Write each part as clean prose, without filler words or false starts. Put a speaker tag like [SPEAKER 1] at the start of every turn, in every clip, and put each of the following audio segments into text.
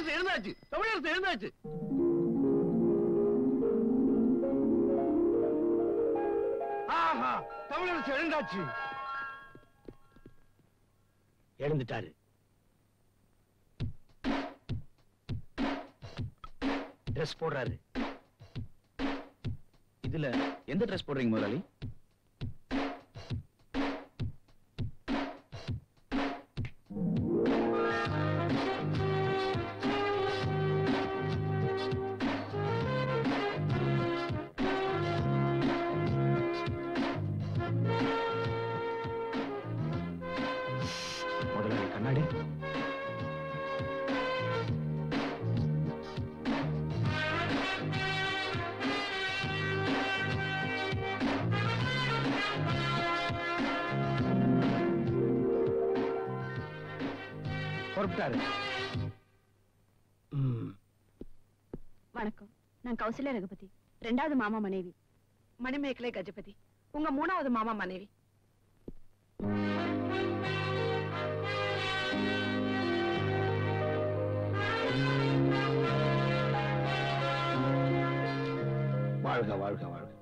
[SPEAKER 1] தமிழரசு எழுந்தாச்சு, தமிழரசு எழுந்தாச்சு. ஆஹா, Tamilarasu எழுந்தாச்சு. எழுந்துட்டாரு. Dress போடுறாரு.
[SPEAKER 2] இதுல எந்த ட்ரெஸ் போடுறீங்க முதலாளி? முதலாளி கண்ணாடி.
[SPEAKER 1] புறப்பட்டாரு.
[SPEAKER 3] வணக்கம், நான் கௌசல்யா ரகுபதி, 2வது மாமா மனைவி.
[SPEAKER 4] மணிமேகலை கஜபதி, உங்க 3வது மாமா மனைவி.
[SPEAKER 1] வாழ்க வாழ்க வாழ்க.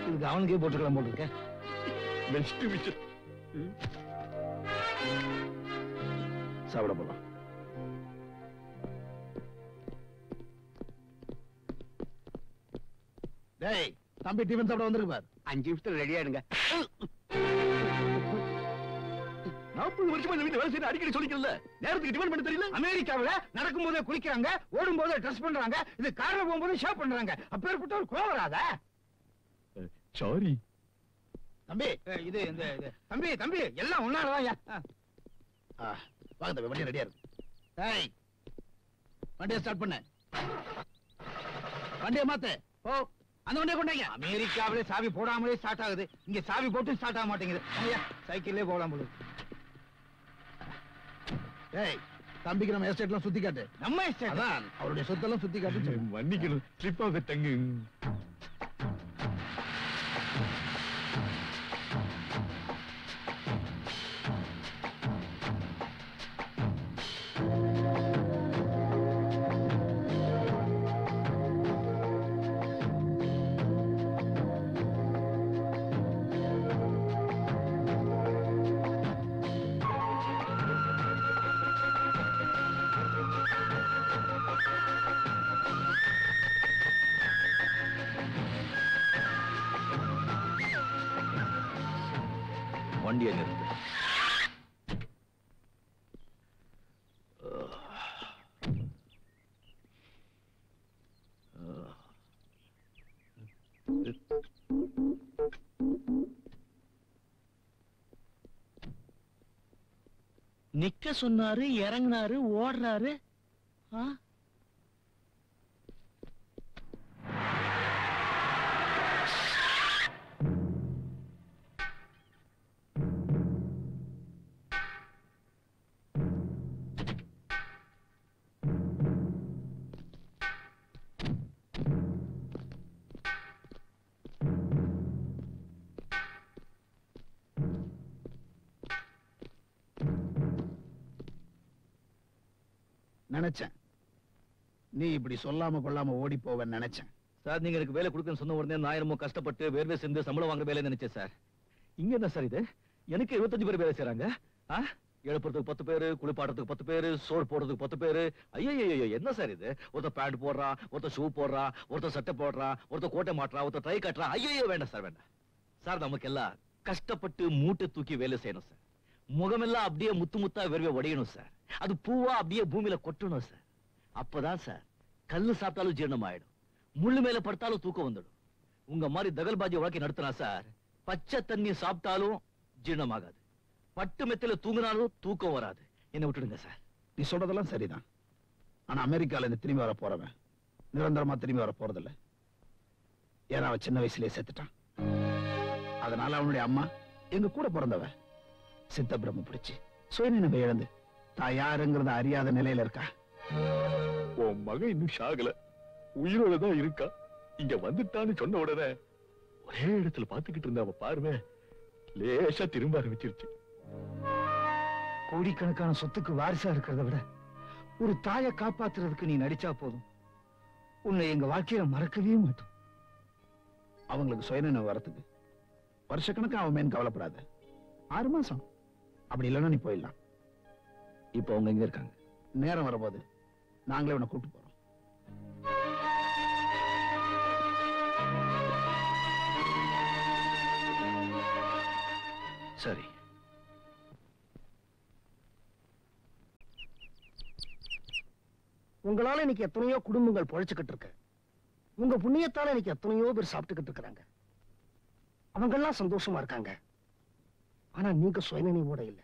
[SPEAKER 1] இதுக்கு அவனுக்கே போட்டுக்கலாம் போட்டுருக்க. சாப்பிட போலாம். டேய் தம்பி, டிஃபன் சாப்பிட வந்திருக்கு பார். 5 நிமிஷத்துல ரெடி ஆயிடுங்க. 40 வருஷமா இந்த வீட்டுல வேலை செய்ய அடிக்கடி சொல்லிக்கல. நேரத்துக்கு டிஃபன் பண்ண தெரியல. அமெரிக்காவில நடக்கும் போதே குளிக்கிறாங்க, ஓடும் போதே ட்ரெஸ் பண்றாங்க, இது கார்ல போகும்போது ஷேவ் பண்றாங்க. அப்பேற்பட்ட ஒரு கோவம் வராதா?
[SPEAKER 2] சாரி
[SPEAKER 1] தம்பி, இது இந்த தம்பி தம்பி எல்லாம் ஒன்னாலதான். வாங்க தம்பி, வண்டி ரெடியா இருக்கு. டேய் வண்டியை ஸ்டார்ட் பண்ணு. வண்டியை மாத்து. ஓ, அந்த வண்டியை கொண்டாங்க. அமெரிக்காவிலே சாவி போடாமலே ஸ்டார்ட் ஆகுது, இங்க சாவி போட்டு ஸ்டார்ட் ஆக மாட்டேங்குது. சைக்கிள்லே போகலாம் போல. டேய் தம்பிக்கு நம்ம எஸ்டேட்லாம் சுத்தி காட்டு. நம்ம எஸ்டேட் அதான், அவருடைய சொத்தெல்லாம் சுத்தி காட்டு.
[SPEAKER 2] மன்னிக்கணும், ஸ்லிப் ஆகட்டங்க. வண்டியை நிறுத்து.
[SPEAKER 1] நிக்க சொன்னாரு, இறங்கினாரு, ஓடுறாரு. நினைச்சேன் நீ இப்படி சொல்லாம கொள்ளாம ஓடி போவேன்னு நினைச்சேன்.
[SPEAKER 2] சார், நீங்க எனக்கு வேலை கொடுக்கன்னு சொன்ன உடனே நான் என்னமோ கஷ்டப்பட்டு வேர்வை செஞ்சு சம்பளம் வாங்குற வேலை நினைச்சேன் சார். இங்க என்ன சார் இது? எனக்கு 25 பேர் வேலை செய்றாங்க. எழுப்புறதுக்கு 10 பேரு, குளிப்பாடுறதுக்கு 10 பேரு, சோறு போடுறதுக்கு 10 பேரு. ஐயோ என்ன சார் இது? ஒருத்தர் பேண்ட் போடுறான், ஒருத்தர் ஷூ போடுறான், ஒருத்தர் சட்டை போடுறான், ஒருத்தர் கோட்டை மாட்டுறான், ஒருத்தர் ட்ரை கட்டுறான். ஐயோ வேண்டாம் சார், வேண்டாம் சார். நமக்கு எல்லாம் கஷ்டப்பட்டு மூட்டை தூக்கி வேலை செய்யணும் சார். முகமெல்லாம் அப்படியே முத்து முத்தா வேர்வை உடையணும் சார். அது பூவா அப்படியே பூமியில கொட்டணும் சார். அப்பதான் சார் கல்லு சாப்பிட்டாலும் ஜீரணம் ஆயிடும், முள்ளு மேல படுத்தாலும் தூக்கம் வந்துடும். உங்க மாதிரி தகல்பாஜி வழக்கை நடத்தினா சார், பச்சை தண்ணி சாப்பிட்டாலும் ஜீரணம் ஆகாது, பட்டு மெத்தில தூங்கினாலும் தூக்கம் வராது. என்ன விட்டுடுங்க சார்.
[SPEAKER 1] நீ சொல்றதெல்லாம் சரிதான். ஆனா அமெரிக்கால இருந்து திரும்பி வர போறவன் நிரந்தரமா திரும்பி வர போறதில்ல. ஏன்னா அவன் சின்ன வயசுலயே செத்துட்டான். அதனால அவனுடைய அம்மா எங்க கூட பிறந்தவ சித்த பிரம்ம பிடிச்சு சுயநினைவை இழந்து தான் யாருங்கிறத அறியாத நிலையில இருக்கா.
[SPEAKER 2] உன் மகன் இன்னும் சாகல, உயிரோட தான் இருக்கா. இங்க வந்துட்டான்னு சொன்ன உடனே ஒரே இடத்துல பாத்துக்கிட்டு இருந்த அவ பார்வை லேசா திரும்ப ஆரம்பிச்சிருச்சு.
[SPEAKER 5] கோடிக்கணக்கான சொத்துக்கு வாரிசா இருக்கிறத விட ஒரு தாயை காப்பாத்துறதுக்கு நீ நடிச்சா போதும், உன்னை எங்க வாழ்க்கையில மறக்கவே மாட்டோம்.
[SPEAKER 1] அவங்களுக்கு சுயநினைவு வரத்துக்கு வருஷக்கணக்கா அவன் மேன் கவலைப்படாத. 6 மாசம் அப்படி இல்லைன்னா நீ போயிடலாம்.
[SPEAKER 2] இப்ப அவங்க எங்க இருக்காங்க?
[SPEAKER 1] நேரம் வரும்போது நாங்களே உன்னை கூட்டு போறோம்.
[SPEAKER 2] சரி.
[SPEAKER 5] உங்களால இன்னைக்கு எத்தனையோ குடும்பங்கள் பொழைச்சுக்கிட்டு இருக்கு. உங்க புண்ணியத்தால இன்னைக்கு எத்தனையோ பேர் சாப்பிட்டுக்கிட்டு இருக்கிறாங்க. அவங்க எல்லாம் சந்தோஷமா இருக்காங்க. ஆனா நீங்க சுயநினைவோட இல்ல.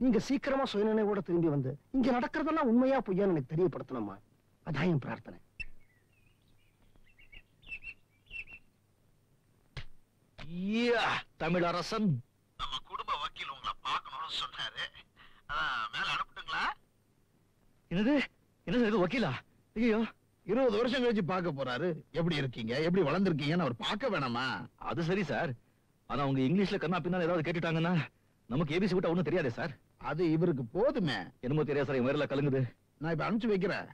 [SPEAKER 5] நீங்க சீக்கிரமா சுயநினைவோட திரும்பி வந்து இங்க நடக்கிறதெல்லாம் உண்மையா பொய்யான்னு எனக்கு தெரியப்படுத்தணுமா? அதான் என் பிரார்த்தனை.
[SPEAKER 2] தமிழரசன்
[SPEAKER 1] நம்ம குடும்ப வக்கீல் உங்களை பார்க்கணும்னு சொன்னாரு. மேல அனுப்பிட்டுங்களா?
[SPEAKER 2] என்னது என்னது இது வக்கீலா? ஐயோ
[SPEAKER 1] 20 வருஷம் கழிச்சு பார்க்க போறாரு. எப்படி இருக்கீங்க, எப்படி வளர்ந்துருக்கீங்கன்னு அவர் பார்க்க வேணாமா?
[SPEAKER 2] அது சரி சார். ஆனா அவங்க இங்கிலீஷ்ல கண்ணா பின்னா ஏதாவது கேட்டுட்டாங்கன்னா நமக்கு ஏபிசி விட்டா ஒண்ணும் தெரியாதே சார்.
[SPEAKER 1] அது இவருக்கு போதுமே.
[SPEAKER 2] என்னமோ தெரியாது சார், என் வயர்ல கலங்குது.
[SPEAKER 1] நான் இப்ப அனுப்பிச்சு வைக்கிறேன்.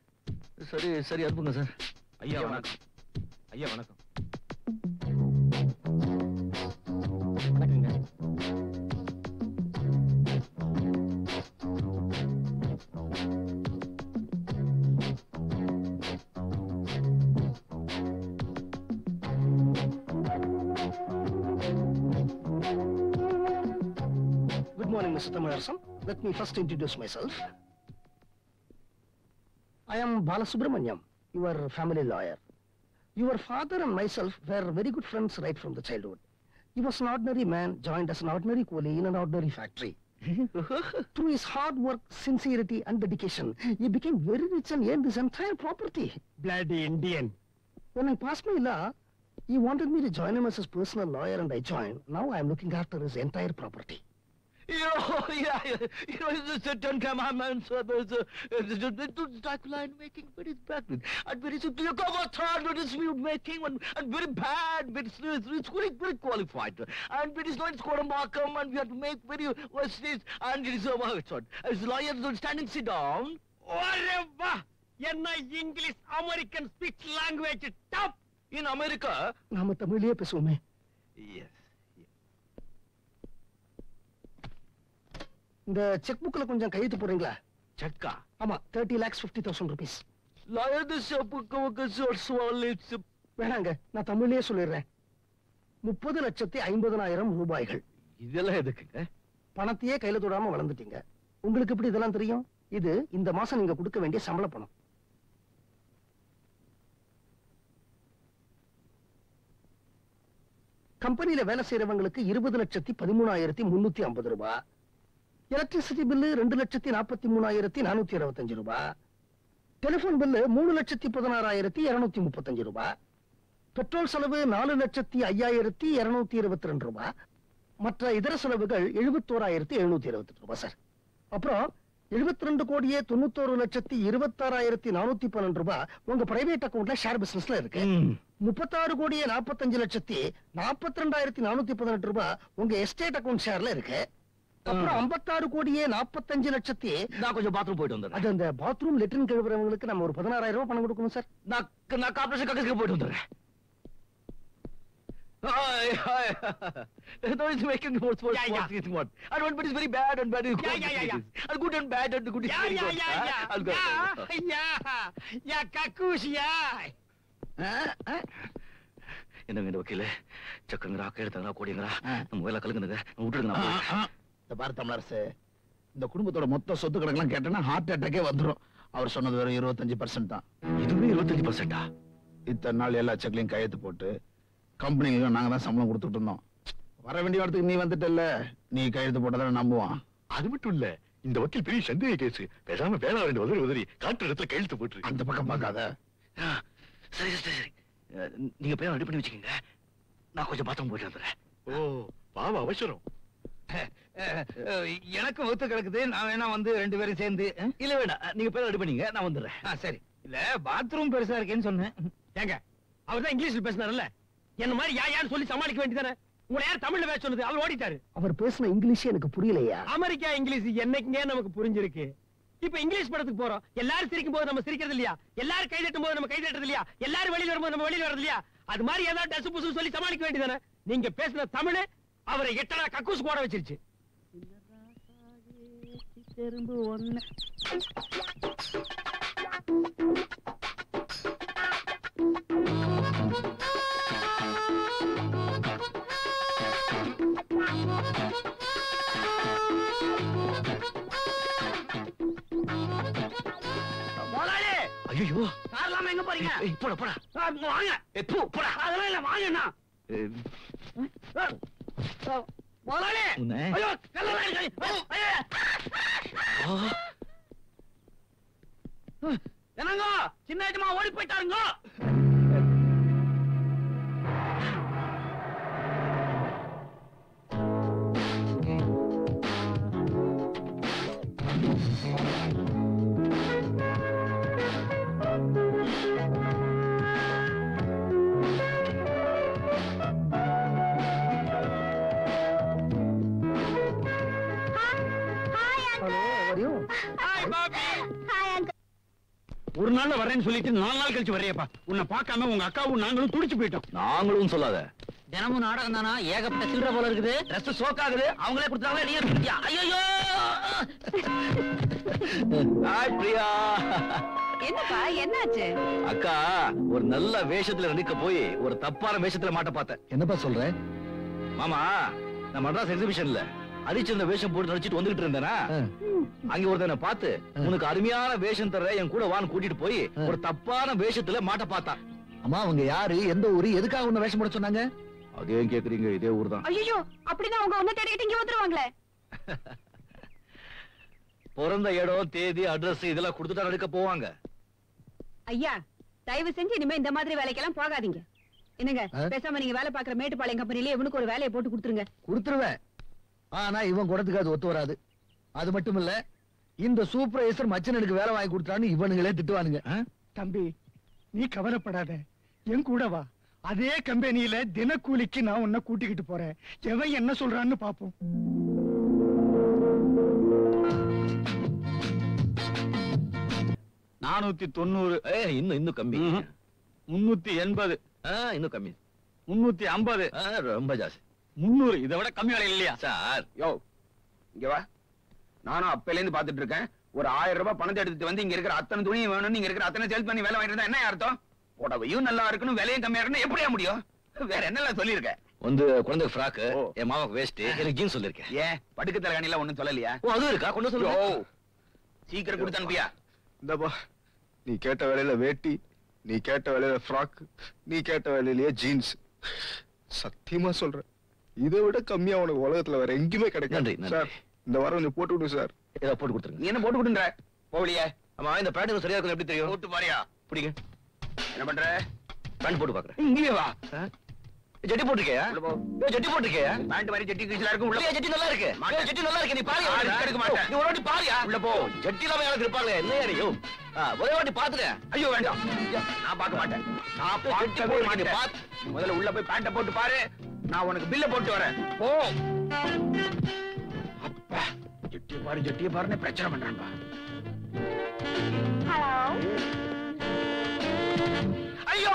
[SPEAKER 2] சரி சரி அனுப்புங்க சார். ஐயா வணக்கம். ஐயா வணக்கம். வணக்கங்க.
[SPEAKER 5] Good morning, Mr. Tamarasan. Let me first introduce myself. I am Balasubramanyam, your family lawyer. Your father and myself were very good friends right from the childhood. He was an ordinary man, joined as an ordinary coolie in an ordinary factory. Through his hard work, sincerity and dedication, he became very rich and earned his entire property. Bloody Indian. When I passed my law, he wanted me to join him as his personal lawyer and I joined. Now I am looking after his entire property.
[SPEAKER 2] It's the 10 commandments. Dracula and making very bad and very simple. But it's making and very bad. But it's very qualified. And it is not Scoramacum and we have to make very what's this and it is as lawyers standing sit down.
[SPEAKER 5] Whatever! English American speech language top!
[SPEAKER 2] In America?
[SPEAKER 5] நாம தமிழிலே பேசுவோமே.
[SPEAKER 2] Yes.
[SPEAKER 5] இந்த check புக்ல கொஞ்சம் கையெழுத்து போடுறீங்களா?
[SPEAKER 2] செக்கா?
[SPEAKER 5] ஆமா, 30,50,000 rupees.
[SPEAKER 2] Lawyer this
[SPEAKER 5] வேணாங்க, நான் தமிழ்லயே சொல்லிடுறேன். 30,50,000 ரூபாய்கள்.
[SPEAKER 2] இதெல்லாம் எதுக்குங்க?
[SPEAKER 5] பணத்தையே கையில தொடாம வளர்ந்துட்டீங்க. உங்களுக்கு எப்படி இதெல்லாம் தெரியும்? இது இந்த மாசம் நீங்க கொடுக்க வேண்டிய சம்பள பணம். கம்பெனில வேலை செய்யறவங்களுக்கு 20,13,350 ரூபாய். எலக்ட்ரிசிட்டி பில்லு 2,43,425 ரூபாய். டெலிபோன் பில்லு 3,16,235 ரூபாய். பெட்ரோல் செலவு 4,05,222 ரூபாய். மற்ற இதர செலவுகள் 71,728 ரூபாய் சார். அப்புறம் 72,91,26,412 ரூபாய் உங்க பிரைவேட் அக்கவுண்ட்ல ஷேர் பிசினஸ்ல இருக்கு. 36,45,42,418 ரூபாய் உங்க எஸ்டேட் அக்கவுண்ட் ஷேர்ல இருக்கு. அப்புறம் 56,45,00,000
[SPEAKER 2] நான் கொஞ்சம் பாத்ரூம் போயிட்டு வந்தேன்.
[SPEAKER 5] அது அந்த பாத்ரூம் லெட்ரின் கழுவுறவங்களுக்கு நம்ம ஒரு 16,000 ரூபாய் பணம் கொடுக்கணும் சார்.
[SPEAKER 2] நான் கார்ப்பரேஷன் கக்கஸ்க்கு போயிட்டு வந்துறேன். Hi. No, it's making what. And one bit is very bad and bad is good. And good and bad and good is very good. என்னங்க இந்த வக்கீல சக்கரங்கரா கேளுத்தங்கரா கோடிங்கரா நம்ம வேலை கலங்குங்க விட்டுடுங்க.
[SPEAKER 1] இந்த பாரு தமிழரசு, இந்த குடும்பத்தோட மொத்த சொத்து கணக்கெல்லாம் கேட்டேன்னா ஹார்ட் அட்டாக்கே வந்துடும். அவர் சொன்னது வெறும் 25% தான்.
[SPEAKER 2] இதுவே 25%?
[SPEAKER 1] இத்தனை நாள் எல்லா செக்லையும் கையெழுத்து போட்டு கம்பெனிக்கு நாங்க தான் சம்பளம் கொடுத்துட்டு இருந்தோம். வர வேண்டிய இடத்துக்கு நீ வந்துட்டல்ல, நீ கையெழுத்து போட்டதான நம்புவான்.
[SPEAKER 2] அது மட்டும் இல்ல, இந்த வக்கீல் பெரிய சந்தேக கேஸ். பேசாம வேலை ரெண்டு உதறி காட்டுற இடத்துல கையெழுத்து போட்டு
[SPEAKER 1] அந்த பக்கம் பார்க்காத.
[SPEAKER 2] சரி நீங்க பேர் ரெடி பண்ணி வச்சுக்கீங்க. நான் கொஞ்சம் பாத்ரூம் போயிட்டு வந்துடுறேன். ஓ பாவம் அவசரம்.
[SPEAKER 5] எனக்கு ஒத்து கிடக்குது. நான் வேணா வந்து 2 பேரும் சேர்ந்து.
[SPEAKER 2] இல்ல வேண்டாம், நீங்க பேர் ரெடி பண்ணீங்க, நான் வந்துடுறேன்.
[SPEAKER 5] சரி. இல்ல பாத்ரூம் பெருசா இருக்கேன்னு சொன்னேன். ஏங்க
[SPEAKER 6] அவர்தான் இங்கிலீஷ்ல பேசினார்ல, என்ன மாதிரி யான்னு சொல்லி சமாளிக்க வேண்டியதானே. உங்களை யார் தமிழ்ல பேச சொன்னது? அவர் ஓடிட்டாரு.
[SPEAKER 5] அவர் பேசின இங்கிலீஷ் எனக்கு புரியலையா.
[SPEAKER 6] அமெரிக்கா இங்கிலீஷ் என்னைக்குங்க நமக்கு புரிஞ்சிருக்கு. இப்ப இங்கிலீஷ் படத்துக்கு போறோம், எல்லாரும் சிரிக்கும் போது நம்ம சிரிக்கிறது இல்லையா, எல்லாரும் கை தட்டும் போது நம்ம கை தட்டுறது இல்லையா, எல்லாரும் வெளியில வரும்போது நம்ம வெளியில வரது இல்லையா. அது மாதிரி ஏதாவது டசு புசு சொல்லி சமாளிக்க வேண்டியதானே. நீங்க பேசின தமிழ் அவரை எட்டனா கக்கூஸ் போட வச்சிருச்சு.
[SPEAKER 2] ஐயோ,
[SPEAKER 6] கார்லாம எங்க போறீங்க?
[SPEAKER 2] போட போடா
[SPEAKER 6] வாங்க.
[SPEAKER 2] போடா.
[SPEAKER 6] அதெல்லாம் இல்ல, வாங்கண்ணா. முதலாளி,
[SPEAKER 2] உன்னை.
[SPEAKER 6] ஐயோ, கல்லெல்லாம் இருக்கு. ஐயோ. என்னங்க சின்ன எஜமா ஓடி போயிட்டாருங்க. Hi Bobby. ஒரு நாள்ல வரேன்னு சொல்லிட்டு 4 நாள் கழிச்சு வரையப்பா. உன்னை பார்க்காம உங்க அக்காவும் நாங்களும் துடிச்சு போயிட்டோம்.
[SPEAKER 2] நாங்களும் சொல்லாத.
[SPEAKER 7] தினமும் நாடகம் தானா? ஏகப்பட்ட சில்லற போல இருக்குது.
[SPEAKER 6] ட்ரெஸ் சோக்காகுது. அவங்களே கொடுத்தாங்க, நீங்க கொடுத்தியா?
[SPEAKER 7] ஐயோ,
[SPEAKER 2] ஹாய் பிரியா.
[SPEAKER 4] என்னப்பா என்னாச்சு?
[SPEAKER 2] அக்கா, ஒரு நல்ல வேஷத்துல நடிக்க போய் ஒரு தப்பான வேஷத்துல மாட்ட பார்த்தேன்.
[SPEAKER 1] என்னப்பா சொல்ற?
[SPEAKER 2] மாமா, நான் மட்ராஸ் எக்ஸிபிஷன்ல அரிச்சந்த வேஷம் போட்டு நடிச்சிட்டு வந்துகிட்டு இருந்தேனா, அங்க ஒருத்தனை பார்த்து உனக்கு அருமையான வேஷம் தர என் கூட வான்னு கூட்டிட்டு போய் ஒரு தப்பான வேஷத்துல மாட்ட பார்த்தான்.
[SPEAKER 1] அம்மா, அவங்க யாரு, எந்த ஊரு, எதுக்காக உன்னை வேஷம் போட சொன்னாங்க?
[SPEAKER 2] அதே கேக்குறீங்க, இதே ஊர் தான்.
[SPEAKER 3] ஐயோ, அப்படின்னா அவங்க ஒண்ணு தேடிக்கிட்டு இங்க வந்துருவாங்களே.
[SPEAKER 2] பிறந்த இடம், தேதி, அட்ரஸ் இதெல்லாம் கொடுத்துட்டா நடிக்க போவாங்க.
[SPEAKER 3] ஐயா, தயவு செஞ்சு இனிமே இந்த மாதிரி வேலைக்கெல்லாம் போகாதீங்க. என்னங்க,
[SPEAKER 1] ஆ?
[SPEAKER 3] பேசாம நீங்க வேலை பாக்குற மேட்டுப்பாளையம் கம்பெனிலே இவனுக்கு ஒரு வேலையை போட்டு கொடுத்துருங்க.
[SPEAKER 1] கொடுத்துருவேன். ஆனா இவன் குடத்துக்கு அது ஒத்து வராது. அது மட்டும் இல்ல, இந்த சூப்பர்வைசர் மச்சனனுக்கு வேலை வாங்கி கொடுத்தான்னு இவனுங்களே திட்டுவானுங்க.
[SPEAKER 6] தம்பி, நீ கவலைப்படாத, என் கூட வா. அதே கம்பெனியில தினக்கூலிக்கு நான் உன்னை கூட்டிக்கிட்டு போறேன். எவன் என்ன சொல்றான்னு பாப்போம்.
[SPEAKER 2] இன்னும் கம்மி.
[SPEAKER 6] 380,
[SPEAKER 2] இன்னும் கம்மி.
[SPEAKER 6] 350,
[SPEAKER 2] ரொம்ப ஜாஸ்தி.
[SPEAKER 6] 300. இதை விட கம்மி வேலை இல்லையா?
[SPEAKER 2] சார்,
[SPEAKER 8] யோ, இங்க வா. நானும் அப்பையில இருந்து பாத்துட்டு இருக்கேன். ஒரு 1000 ரூபாய் பணத்தை எடுத்துட்டு வந்து இங்க இருக்கிற அத்தனை துணியும் வேணும், இங்க இருக்கிற அத்தனை சேல்ஸ் பண்ணி வேலை வாங்கிட்டு இருந்தா என்ன அர்த்தம்? புடவையும் நல்லா இருக்கணும், விலையும் கம்மியா இருக்கணும், எப்படியா முடியும்? வேற என்னெல்லாம் சொல்லியிருக்க?
[SPEAKER 2] வந்து குழந்தை ஃப்ராக்,
[SPEAKER 8] ஓ.
[SPEAKER 2] என் மாமாக்கு வேஸ்ட், எனக்கு ஜீன்ஸ் சொல்லிருக்கேன்.
[SPEAKER 8] ஏன் படுக்க தலைகாணில ஒண்ணும் சொல்லலையா?
[SPEAKER 2] ஓ, அது இருக்கா? கொண்டு
[SPEAKER 8] யோ,
[SPEAKER 2] சொல்லுங்க.
[SPEAKER 8] சீக்கிரம் கொடுத்து அனுப்பியா?
[SPEAKER 9] இந்தப்பா, நீ கேட்ட வேலையில வேட்டி, நீ கேட்ட வேலையில ஃப்ராக், நீ கேட்ட வேலையிலேயே ஜீன்ஸ். சத்தியமா சொல்றேன், இதை விட கம்மியா உனக்கு உலகத்துல வேற எங்கேயுமே
[SPEAKER 2] நன்றி,
[SPEAKER 9] கிடைக்காது
[SPEAKER 2] நன்றி.
[SPEAKER 9] சார். இந்த வாரம் கொஞ்சம் போட்டு விடு சார்.
[SPEAKER 2] ஏதோ போட்டு கொடுத்துருங்க.
[SPEAKER 8] நீ என்ன போட்டு கொடுன்ற? போகலையே.
[SPEAKER 2] ஆமா, இந்த பேண்ட் சரியா இருக்கும், எப்படி தெரியும்?
[SPEAKER 8] போட்டு பாரியா?
[SPEAKER 2] பிடிங்க.
[SPEAKER 8] என்ன பண்ற?
[SPEAKER 2] பேண்ட் போட்டு பாக்குறேன்.
[SPEAKER 8] இங்கே வா.
[SPEAKER 2] ஜட்டி போட்டிருக்கியா?
[SPEAKER 8] உள்ள போ.
[SPEAKER 2] ஜட்டி போட்டிருக்கியா?
[SPEAKER 8] பேண்ட் மாதிரி ஜட்டி கிழிச்சலா இருக்கும், உள்ள போ.
[SPEAKER 2] ஜட்டி நல்லா இருக்கு.
[SPEAKER 8] மாட்டேன்.
[SPEAKER 2] ஜட்டி நல்லா இருக்கு, நீ பாரு.
[SPEAKER 8] ஆ, risk எடுக்க மாட்டேன்.
[SPEAKER 2] நீ ஒரு வாட்டி பாரியா?
[SPEAKER 8] உள்ள போ.
[SPEAKER 2] ஜட்டி இல்லாம யாராவது இருப்பாங்க இல்லையா? நீ ஒரே வாட்டி பாத்துட்டேன்.
[SPEAKER 8] ஐயோ வேண்டாம், நான் பார்க்க மாட்டேன். நான் பார்க்கவே மாட்டேன். முதல்ல உள்ள போய் பேண்ட போட்டு பாரு, நான் உனக்கு பில்ல போட்டு வரேன். போ. அப்பா, ஜட்டிய பாருன்னு பிரச்சனை பண்றான்பா. ஐயோ,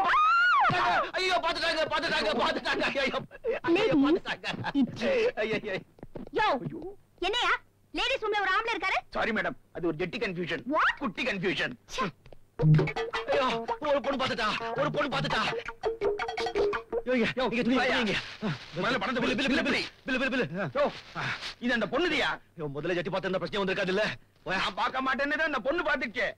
[SPEAKER 2] ஐயோ, பாத்துட்டாங்க, பாத்துட்டாங்க, பாத்துட்டாங்க. ஐயோ, ஐயோ, பாத்துட்டாங்க. ஐயோ,
[SPEAKER 3] யோ, என்னையா லேடிஸ் ரூம்ல ஒரு ஆம்பளை இருக்காரு?
[SPEAKER 8] சாரி மேடம், அது ஒரு ஜெட்டி கன்ஃபியூஷன்.
[SPEAKER 3] What?
[SPEAKER 8] குட்டி கன்ஃபியூஷன்.
[SPEAKER 2] ஐயோ, ஒரு பொண்ணு பாத்துட்டா, ஒரு பொண்ணு பாத்துட்டா. இங்க துணி வைங்க.
[SPEAKER 8] முதல்ல பணத்தை
[SPEAKER 2] bill, bill, bill, bill, bill, bill.
[SPEAKER 8] யோ, இது அந்த பொண்ணுதியா?
[SPEAKER 2] ஐயோ, முதல்ல ஜட்டி பார்த்து இந்த பிரச்சனை வந்திருக்காது இல்ல?
[SPEAKER 8] நான் பார்க்க மாட்டேன்னு அந்த பொண்ணு பாத்துச்சே.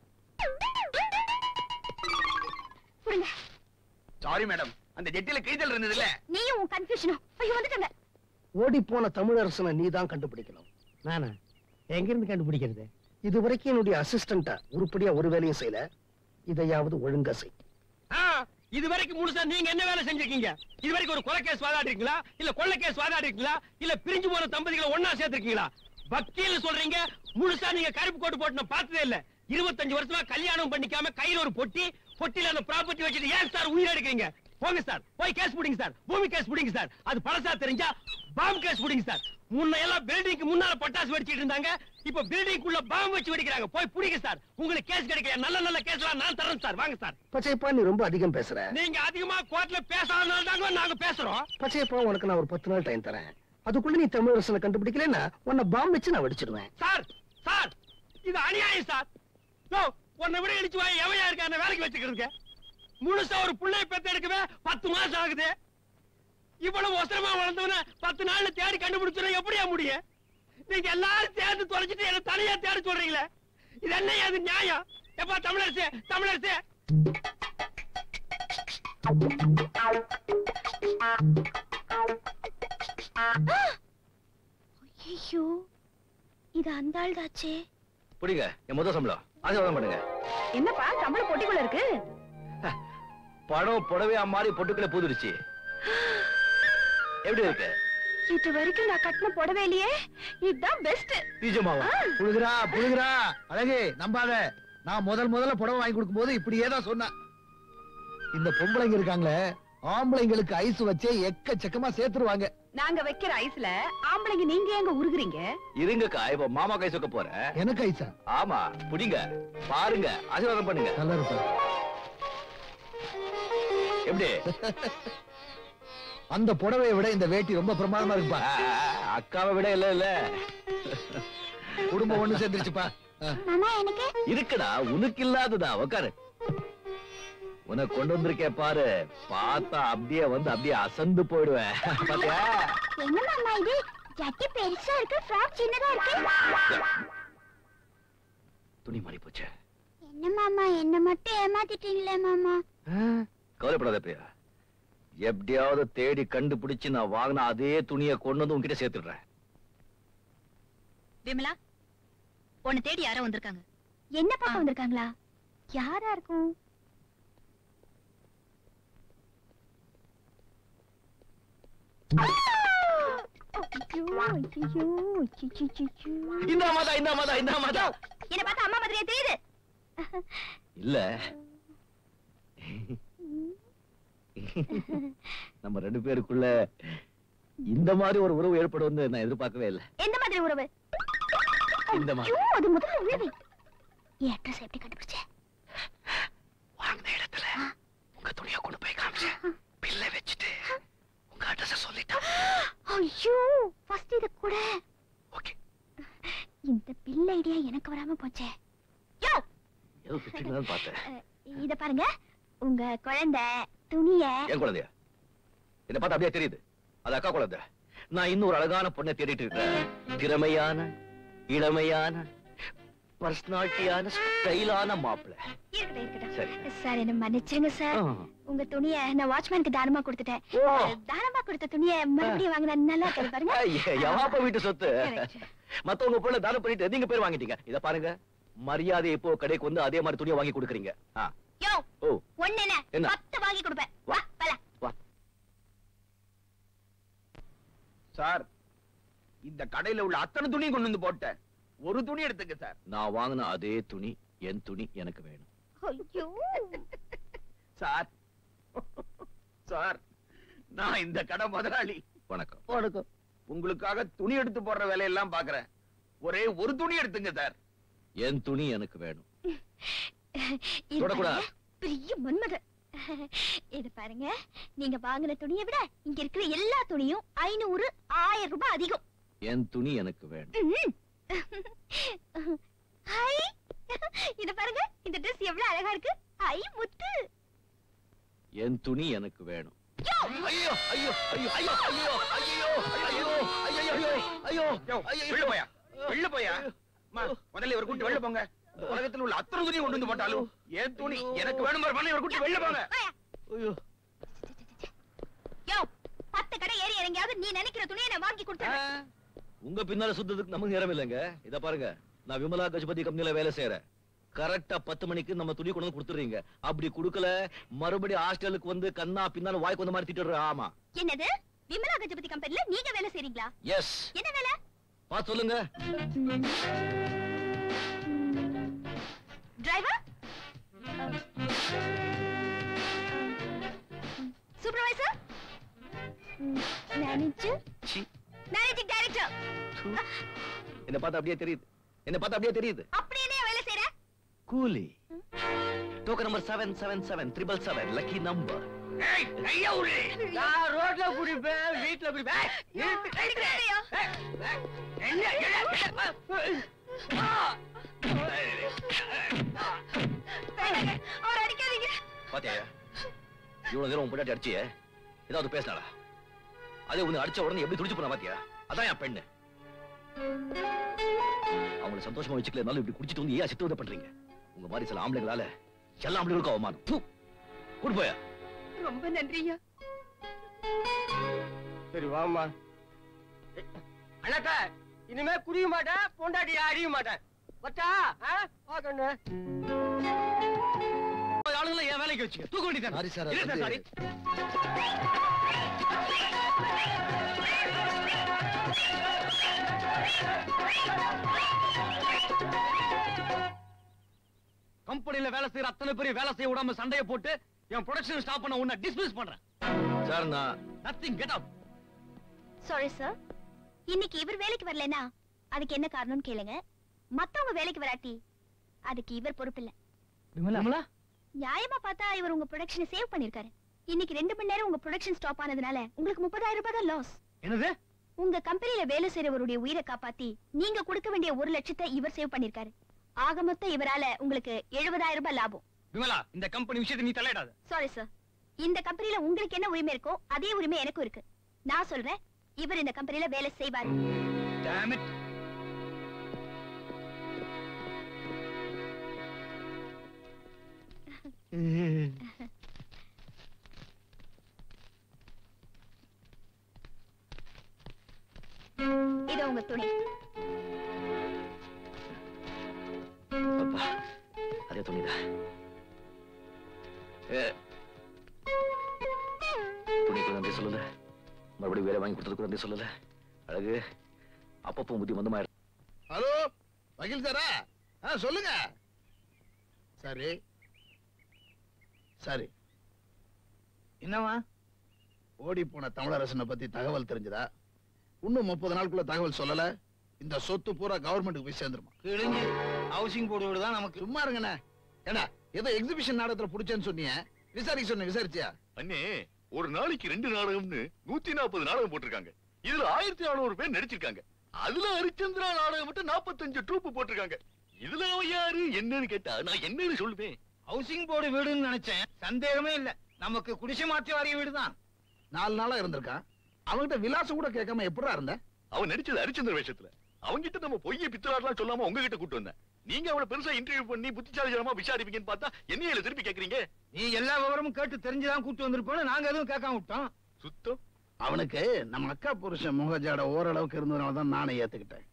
[SPEAKER 8] சாரி மேடம், அந்த ஜெட்டில கிழிதல் இருந்தது இல்ல.
[SPEAKER 3] நீயும் உன் கன்ஃபியூஷனும். ஐயோ, வந்துட்டங்க.
[SPEAKER 5] ஓடி போன தமிழரசனை நீ தான் கண்டுபிடிக்கணும்.
[SPEAKER 6] நானா எங்க இருந்து கண்டுபிடிக்கிறது?
[SPEAKER 5] இது வரைக்கும் என்னுடைய அசிஸ்டண்டா உருப்படியா ஒரு வேலையும் செய்யல. இதையாவது ஒழுங்கா செய்.
[SPEAKER 6] இது வரைக்கும் முழுசா நீங்க என்ன வேலை செஞ்சிருக்கீங்க? இது வரைக்கும் ஒரு கொலை கேஸ் வாதாடிருக்கீங்களா, இல்ல கொள்ளை கேஸ் வாதாடிருக்கீங்களா, இல்ல பிரிஞ்சு போன தம்பதிகளை ஒண்ணா சேர்த்திருக்கீங்களா? வக்கீல் சொல்றீங்க, முழுசா நீங்க கருப்பு கோட்டு போட்டு நான் பார்த்ததே இல்ல. 25 வருஷமா கல்யாணம் பண்ணிக்காம கையில ஒரு பொட்டி, பொட்டில அந்த ப்ராப்பர்ட்டி வச்சுட்டு ஏன் சார் உயிர் எடுக்கிறீங்க? போங்க சார், போய் கேஸ் புடிங்க சார், பூமி கேஸ் புடிங்க சார். அது பழசா தெரிஞ்சா பாம் கேஸ் புடிங்க சார். முன்ன எல்லாம் பில்டிங்க்கு முன்னால பட்டாசு வெடிச்சிட்டு இருந்தாங்க, இப்ப பில்டிங்குள்ள பாம் வச்சு வெடிக்கிறாங்க. போய் புடிங்க சார். உங்களுக்கு கேஸ் கிடைக்கல, நல்ல நல்ல கேஸ்லாம் நான் தரேன் சார். வாங்க சார்.
[SPEAKER 5] பச்சையப்பா நீ ரொம்ப அதிகம் பேசுற.
[SPEAKER 6] நீங்க அதிகமா கோர்ட்ல பேசாதனால தாங்க நாங்க பேசுறோம்.
[SPEAKER 5] பச்சையப்பா உனக்கு நான் ஒரு 10 நாள் டைம் தரேன். அதுக்குள்ள நீ தமிழரசனை கண்டுபிடிக்கலன்னா உன்னை பாம் வச்சு நான் வெடிச்சிடுவேன்.
[SPEAKER 6] சார் சார் இது அநியாயம் சார். யோ உன்னை விட இடிச்சு வாய் எவையா இருக்க வேலைக்கு வச்சுக்கிறதுக்கு முழுசா ஒரு பிள்ளைய பெத்து எடுக்கவே 10 மாசம் ஆகுது. இவ்வளவு அவசரமா வளர்ந்தவன 10 நாள்ல தேடி கண்டுபிடிச்சா எப்படியா முடியும்? நீங்க எல்லாரும் சேர்ந்து தொலைச்சிட்டு என்ன தனியா தேடி சொல்றீங்களே, இது என்ன அது நியாயம்? எப்பா தமிழரசே, தமிழரசே.
[SPEAKER 10] ஐயோ இது அந்த ஆள் தாச்சே.
[SPEAKER 2] புடிங்க என் முதல் சம்பளம் ஆசீர்வாதம் பண்ணுங்க.
[SPEAKER 4] என்னப்பா சம்பளம் பொட்டிக்குள்ள இருக்கு?
[SPEAKER 2] படம் புடவையா மாறி பொட்டுக்குள்ள பூதுருச்சு. எப்படி இருக்கு?
[SPEAKER 10] இது வரைக்கும் நான் கட்டின புடவையிலேயே இதுதான் பெஸ்ட்.
[SPEAKER 2] நிஜமாவா?
[SPEAKER 1] புழுகுறா புழுகுறா. அழகு நம்பாத. நான் முதல்ல புடவை வாங்கி கொடுக்கும் போது இப்படியே தான் சொன்னா. இந்த பொம்பளைங்க இருக்காங்களே, ஆம்பளைங்களுக்கு ஐஸ் வச்சே எக்கச்சக்கமா சேர்த்துருவாங்க.
[SPEAKER 3] நாங்க வைக்கிற ஐஸ்ல ஆம்பளைங்க நீங்க எங்க உருகுறீங்க?
[SPEAKER 2] இருங்கக்கா, இப்ப மாமா கை சொக்க போறேன்.
[SPEAKER 1] எனக்கு ஐஸா?
[SPEAKER 2] ஆமா, புடிங்க பாருங்க, ஆசீர்வாதம் பண்ணுங்க.
[SPEAKER 1] நல்லா இருப்பா.
[SPEAKER 2] எப்படி?
[SPEAKER 1] அந்த புடவையை விட இந்த வேட்டி ரொம்ப பிரமாதமா இருக்குப்பா.
[SPEAKER 2] அக்காவை விட இல்ல
[SPEAKER 1] குடும்பம் ஒண்ணு சேர்ந்துருச்சுப்பா.
[SPEAKER 10] மாமா எனக்கு
[SPEAKER 2] இருக்குடா, உனக்கு இல்லாததா. உக்காரு. உனக்கு கொண்டு வந்திருக்கேன் பாரு, பார்த்தா அப்படியே வந்து அப்படியே அசந்து போயிடுவேன். பாத்தியா?
[SPEAKER 10] என்ன மாமா இது ஜட்டி பெருசா இருக்கு, ஃப்ராக் சின்னதா இருக்கு.
[SPEAKER 2] துணி மாறி போச்சு.
[SPEAKER 10] என்ன மாமா என்ன மட்டும் ஏமாத்திட்டீங்களே மாமா.
[SPEAKER 2] கவலைப்படாத பிரியா, எப்படியாவது தேடி கண்டுபிடிச்சு நான் வாங்கின அதே துணியை கொண்டு வந்து உன்கிட்ட சேர்த்துடுறேன்.
[SPEAKER 10] விமலா, உன்னை தேடி யாரோ வந்திருக்காங்க. என்ன பார்க்க வந்திருக்காங்களா? யாரா இருக்கும்?
[SPEAKER 2] இந்த மாதா இந்த மாதா இந்த மாதா.
[SPEAKER 10] என்ன பார்த்தா அம்மா மாதிரியே தெரியுது.
[SPEAKER 2] இல்ல, நம்ம 2 பேருக்குள்ள இந்த மாதிரி ஒரு உறவு ஏற்படும் நான் எதிர்பார்க்கவே இல்லை.
[SPEAKER 10] எந்த மாதிரி உறவு?
[SPEAKER 2] இந்த மாதிரி.
[SPEAKER 10] அது முதல்ல உறவு. என் அட்ரஸ் எப்படி கண்டுபிடிச்ச?
[SPEAKER 2] வாங்கின இடத்துல உங்க துணியை கொண்டு போய் காமிச்சேன். பில்லை வச்சுட்டு உங்க அட்ரஸ் சொல்லிட்டான்.
[SPEAKER 10] ஐயோ, ஃபர்ஸ்ட் இத கூட.
[SPEAKER 2] ஓகே.
[SPEAKER 10] இந்த பில் ஐடியா எனக்கு வராம போச்சே. யோ,
[SPEAKER 2] ஏதோ திட்டினாலும் பார்த்தேன்.
[SPEAKER 10] இத பாருங்க, உங்க குழந்தை துணிய.
[SPEAKER 2] என் குழந்தையா? என்ன பார்த்தா அப்படியே தெரியுது. அது அக்கா குழந்தை. நான் இன்னும் ஒரு அழகான பொண்ணை தேடிட்டு இருக்கேன். திறமையான, இளமையான, பர்சனாலிட்டியான, ஸ்டைலான மாப்பிள்ளை.
[SPEAKER 10] இருக்கட்டும்
[SPEAKER 2] சரி.
[SPEAKER 10] சார், என்ன மன்னிச்சிருங்க சார். உங்க துணிய நான் வாட்ச்மேனுக்கு தானமா கொடுத்துட்டேன். தானமா கொடுத்த துணிய மறுபடியும் வாங்கினா நல்லா இருக்கு பாருங்க.
[SPEAKER 2] எவாப்ப வீட்டு சொத்து. மத்தவங்க பொண்ணை தானம் பண்ணிட்டு நீங்க பேர் வாங்கிட்டீங்க. இத பாருங்க, மரியாதை இப்போ கடைக்கு வந்து அதே மாதிரி துணியை வாங்கி கொடுக்குறீங்க.
[SPEAKER 10] யோ, ஒண்ணு என்ன 10 வாங்கி கொடுப்பேன். வா பல.
[SPEAKER 2] வா
[SPEAKER 8] சார், இந்த கடையில உள்ள அத்தனை துணியும் கொண்டு வந்து போட்டேன். ஒரு துணி எடுத்துக்க சார்.
[SPEAKER 2] நான் வாங்கின அதே துணி, என் துணி எனக்கு வேணும்.
[SPEAKER 10] ஐயோ
[SPEAKER 8] சார், சார், நான் இந்த கடை முதலாளி.
[SPEAKER 2] வணக்கம்.
[SPEAKER 8] வணக்கம். உங்களுக்காக துணி எடுத்து போடுற வேலையெல்லாம் பாக்குறேன். ஒரே ஒரு துணி எடுத்துங்க சார்.
[SPEAKER 2] என் துணி எனக்கு வேணும். தொடக்கூடாது.
[SPEAKER 10] பெரிய மன்மத. இது பாருங்க, நீங்க வாங்கின துணியை விட இங்க இருக்கிற எல்லா துணியும் 500, 1000 ரூபாய் அதிகம்.
[SPEAKER 2] என் துணி எனக்கு வேணும்.
[SPEAKER 10] ஹை, இது பாருங்க, இந்த Dress எவ்வளவு அழகா இருக்கு. ஐ முத்து.
[SPEAKER 2] என் துணி எனக்கு வேணும்.
[SPEAKER 8] ஐயோ ஐயோ ஐயோ ஐயோ ஐயோ ஐயோ ஐயோ ஐயோ ஐயோ வெளில போயா, வெளில போயா. முதல்ல இவர் கூட்டி வெளில போங்க. இந்த உலகத்துல உள்ள அத்தனை துணியை கொண்டு வந்து போட்டாலும் என் துணி எனக்கு வேணும். இவர் கூட்டி வெளில போங்க.
[SPEAKER 10] யோ, 10 கடை ஏறி இறங்கியாவது நீ நினைக்கிற துணியை நான் வாங்கி கொடுத்தேன்.
[SPEAKER 2] உங்க பின்னால சுத்ததுக்கு நமக்கு நேரம் இல்லைங்க. இத பாருங்க, நான் விமலா கஜபதி கம்பெனில வேலை செய்யறேன். கரெக்டா 10 மணிக்கு நம்ம துணி கொண்டு வந்து கொடுத்துறீங்க. அப்படி கொடுக்கல மறுபடியும் ஹாஸ்டலுக்கு வந்து கண்ணா பின்னால வாய்க்கு வந்த மாதிரி திட்டுற. ஆமா.
[SPEAKER 10] என்னது? விமலா கஜபதி கம்பெனில நீங்க வேலை செய்றீங்களா?
[SPEAKER 2] எஸ்.
[SPEAKER 10] என்ன வேலை?
[SPEAKER 2] பாத்து சொல்லுங்க.
[SPEAKER 10] டிரைவர்? Manager managing director.
[SPEAKER 2] என்ன பார்த்தா அப்படியே தெரியுது.
[SPEAKER 10] அப்படியே என்ன வேலை செய்யற?
[SPEAKER 2] கூலி. Token number 77777 lucky number.
[SPEAKER 8] ஏய் ஐயா உரு
[SPEAKER 6] நான் ரோட்ல குடிப்பேன், வீட்ல குடிப்பேன்.
[SPEAKER 8] என்ன
[SPEAKER 10] அவர் அடிக்காதீங்க.
[SPEAKER 2] பாத்தியா இவ்வளவு நேரம் உன் பொண்டாட்டி அடிச்சியே, ஏதாவது பேசினாளா? அதே உன்னை அடிச்ச உடனே எப்படி துடிச்சு போனா பாத்தியா? அதான் என் பெண்ணு. அவங்களை சந்தோஷமா வச்சுக்கலனாலும் இப்படி குடிச்சிட்டு வந்து ஏன் சித்து உதவி பண்றீங்க? உங்க மாதிரி சில ஆம்பளைங்களால எல்லா ஆம்பளைங்களுக்கும் அவமானம். கூட்டு போயா.
[SPEAKER 3] ரொம்ப நன்றியா.
[SPEAKER 6] சரி வாமா. அண்ணாக்கா இனிமே குடிக்க மாட்டேன், பொண்டாட்டி அடிக்க மாட்டேன். வச்சா பாக்கண்ணு ஆளுங்களை என் வேலைக்கு வச்சுக்க. தூக்க வேண்டியதான்.
[SPEAKER 5] சாரி சார்,
[SPEAKER 6] இல்ல சார், சாரி. கம்பெனில வேலை செய்யற அத்தனை பேர் வேலை செய்ய விடாம சண்டையை போட்டு என் ப்ரொடக்ஷன் ஸ்டாப் பண்ண உன்னை டிஸ்மிஸ் பண்றேன்.
[SPEAKER 2] சார் நான்
[SPEAKER 6] nothing get up.
[SPEAKER 10] Sorry sir, இன்னைக்கு இவர் வேலைக்கு வரலனா அதுக்கு என்ன காரணம்னு கேளுங்க. மத்தவங்க வேலைக்கு வராட்டி அதுக்கு இவர் பொறுப்பில்ல.
[SPEAKER 6] விமலா
[SPEAKER 10] நியாயமா பார்த்தா இவர் உங்க ப்ரொடக்ஷனை சேவ் பண்ணிருக்காரு. இன்னைக்கு 2 மணி நேரம் உங்க ப்ரொடக்ஷன் ஸ்டாப் ஆனதுனால உங்களுக்கு 30,000 ரூபாய் தான் லாஸ்.
[SPEAKER 6] என்னது?
[SPEAKER 10] உங்க கம்பெனில வேலை செய்யறவருடைய உயிரை காப்பாத்தி நீங்க கொடுக்க வேண்டிய 1 லட்சத்தை இவர் சேவ் பண்ணிருக்காரு. ஆக மொத்தம் இவரால உங்களுக்கு 70,000 ரூபாய் லாபம்.
[SPEAKER 6] விமலா இந்த கம்பெனி விஷயத்தை நீ தலையிடாத.
[SPEAKER 10] சாரி சார், இந்த கம்பெனில உங்களுக்கு என்ன உரிமை இருக்கோ அதே உரிமை எனக்கும் இருக்கு. நான் சொல்றேன், இவர் இந்த கம்பெனில வேலை செய்வார்.
[SPEAKER 6] Damn it.
[SPEAKER 10] இது உங்க துணி.
[SPEAKER 2] அப்பா அதே துணிதான். துணிக்கு நன்றி சொல்லல, மறுபடியும் வேலை வாங்கி கொடுத்ததுக்கு நன்றி சொல்லல. அழகு அப்பப்போ புத்தி மந்தமாயிரு.
[SPEAKER 1] ஹலோ வக்கீல் சாரா? சொல்லுங்க. சரி சரி, என்னவா? ஓடி போன தமிழரசனை பத்தி தகவல் தெரிஞ்சதா? இன்னும் 30 நாளுக்குள்ள தகவல் சொல்லல, இந்த சொத்து பூரா கவர்மெண்ட்டுக்கு போய் சேர்ந்துருமா?
[SPEAKER 6] கிழிஞ்சு ஹவுசிங் போர்டு தான் நமக்கு.
[SPEAKER 1] சும்மா இருங்கண்ணே. ஏடா ஏதோ எக்ஸிபிஷன் நாடகத்துல புடிச்சேன்னு சொன்னீங்க, விசாரிக்க சொன்ன விசாரிச்சியா?
[SPEAKER 11] அண்ணே ஒரு நாளைக்கு 2 நாடகம்னு 140 நாடகம் போட்டிருக்காங்க. இதுல 1400 பேர் நடிச்சிருக்காங்க. அதுல ஹரிச்சந்திரா நாடகம் மட்டும் 45 ட்ரூப் போட்டிருக்காங்க. இதுல அவன் யாரு என்னன்னு கேட்டா நான் என்னன்னு சொல்லுவேன்?
[SPEAKER 6] ஹவுசிங் போர்டு வீடுன்னு நினைச்சேன். சந்தேகமே இல்ல, நமக்கு குடிசை மாற்றி வாரிய வீடு தான்.
[SPEAKER 1] 4 நாளா இருந்திருக்கான். அவன்கிட்ட விலாசம் கூட கேட்காம எப்படா இருந்த?
[SPEAKER 11] அவன் நடிச்சது ஹரிச்சந்திர வேஷத்துல. அவங்கிட்ட நம்ம பொய்ய பித்தலாடலாம் சொல்லாம உங்ககிட்ட கூட்டு வந்தேன். நீங்க அவளை பெருசா இன்டர்வியூ பண்ணி புத்திசாலித்தனமா விசாரிப்பீங்கன்னு பார்த்தா என்னையில திருப்பி கேக்குறீங்க?
[SPEAKER 6] நீ எல்லா விவரமும் கேட்டு தெரிஞ்சுதான் கூட்டு வந்திருப்போம். நாங்க எதுவும் கேட்காம விட்டோம்.
[SPEAKER 11] சுத்தம்.
[SPEAKER 1] அவனுக்கு நம்ம அக்கா புருஷன் முகஜாட ஓரளவுக்கு இருந்ததுனால தான் நானே ஏத்துக்கிட்டேன்.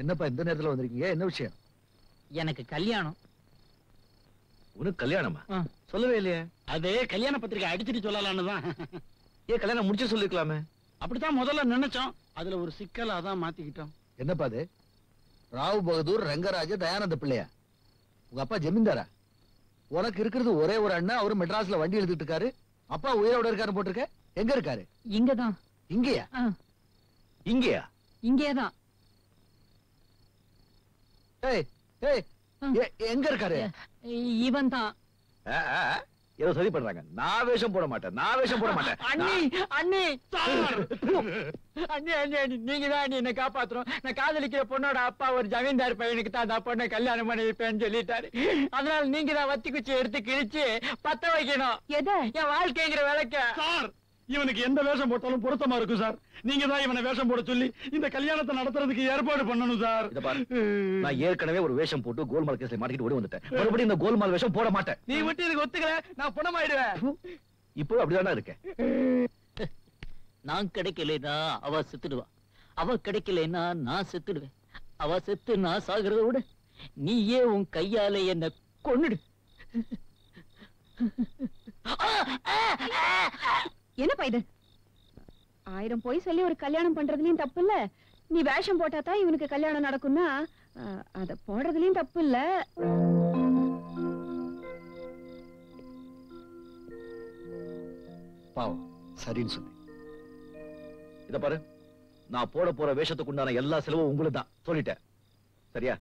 [SPEAKER 2] என்னப்பா இந்த நேரத்துல வந்திருக்கீங்க? என்ன விஷயம்?
[SPEAKER 7] எனக்கு கல்யாணம்.
[SPEAKER 2] உனக்கு கல்யாணமா? சொல்லவே இல்லையே.
[SPEAKER 7] அது கல்யாண பத்திரிக்கை அடிச்சிட்டு சொல்லலாம்னு தான்.
[SPEAKER 2] ஏன் கல்யாணம் முடிச்சு சொல்லிருக்கலாமே?
[SPEAKER 7] அப்படித்தான் முதல்ல நினைச்சோம். அதுல ஒரு சிக்கல், அதான் மாத்திக்கிட்டோம்.
[SPEAKER 2] என்னப்பா அது? ராவ் பகதூர் ரங்கராஜ தயானந்த பிள்ளையா? உங்க அப்பா ஜமீன்தாரா? உனக்கு இருக்கிறது ஒரே ஒரு அண்ணன், அவரு மெட்ராஸ்ல வண்டி எழுதிட்டு இருக்காரு. அப்பா உயிரோட இருக்காரு போட்டிருக்க. எங்க இருக்காரு?
[SPEAKER 7] இங்கதான்.
[SPEAKER 2] இங்கயா? இங்கயா?
[SPEAKER 7] இங்கேதான்.
[SPEAKER 2] ஏய் ஏய் எங்க இருக்காரு?
[SPEAKER 7] இவன் தான்.
[SPEAKER 2] ஏதோ சரி பண்றாங்க. நான் வேஷம் போட மாட்டேன், நான் வேஷம் போட மாட்டேன்.
[SPEAKER 7] அண்ணி அண்ணி அண்ணி அண்ணி நீங்க தான் என்ன காப்பாத்துறோம். நான் காதலிக்கிற பொண்ணோட அப்பா ஒரு ஜமீன்தார் பையனுக்கு தான் அந்த பொண்ணை கல்யாணம் பண்ணி வைப்பேன்னு சொல்லிட்டாரு. அதனால நீங்க தான் வத்தி குச்சி எடுத்து கிழிச்சு பத்த வைக்கணும்.
[SPEAKER 3] எதை?
[SPEAKER 7] என் வாழ்க்கைங்கிற விளக்க.
[SPEAKER 6] சார் இவனுக்கு எந்த வேஷம் போட்டாலும் பொருத்தமா இருக்கும் சார். நீங்க தான் இவனை வேஷம் போட சொல்லி இந்த கல்யாணத்தை நடத்துறதுக்கு ஏற்பாடு பண்ணணும் சார்.
[SPEAKER 2] இத பாரு, நான் ஏற்கனவே ஒரு வேஷம் போட்டு கோல்மால் கேஸ்ல மாட்டிட்டு ஓடி வந்துட்டேன். மறுபடியும் இந்த கோல்மால் வேஷம் போட மாட்டேன்.
[SPEAKER 6] நீ விட்டு இதுக்கு ஒத்துக்கல, நான் பணமாயிடுவேன்.
[SPEAKER 2] இப்போ அப்படிதானா இருக்கேன்.
[SPEAKER 7] நான் கிடைக்கலைன்னா அவ செத்துடுவா, அவ கிடைக்கலைன்னா நான் செத்துடுவேன். அவ செத்து நான் சாகிறத விட நீயே உன் கையால என்ன கொன்னுடு.
[SPEAKER 3] என்னப்பா இது? 1000 போய் சொல்லி ஒரு கல்யாணம் பண்றதுலயும் தப்பு இல்ல. நீ வேஷம் போட்டா தான் இவனுக்கு கல்யாணம் நடக்கும்னா அத போடுறதுலயும் தப்பு இல்ல.
[SPEAKER 5] பாவம் சரின்னு சொன்னேன்.
[SPEAKER 2] இத பாரு, நான் போட போற வேஷத்துக்கு உண்டான எல்லா செலவும் உங்களுக்கு தான் சொல்லிட்டேன். சரியா?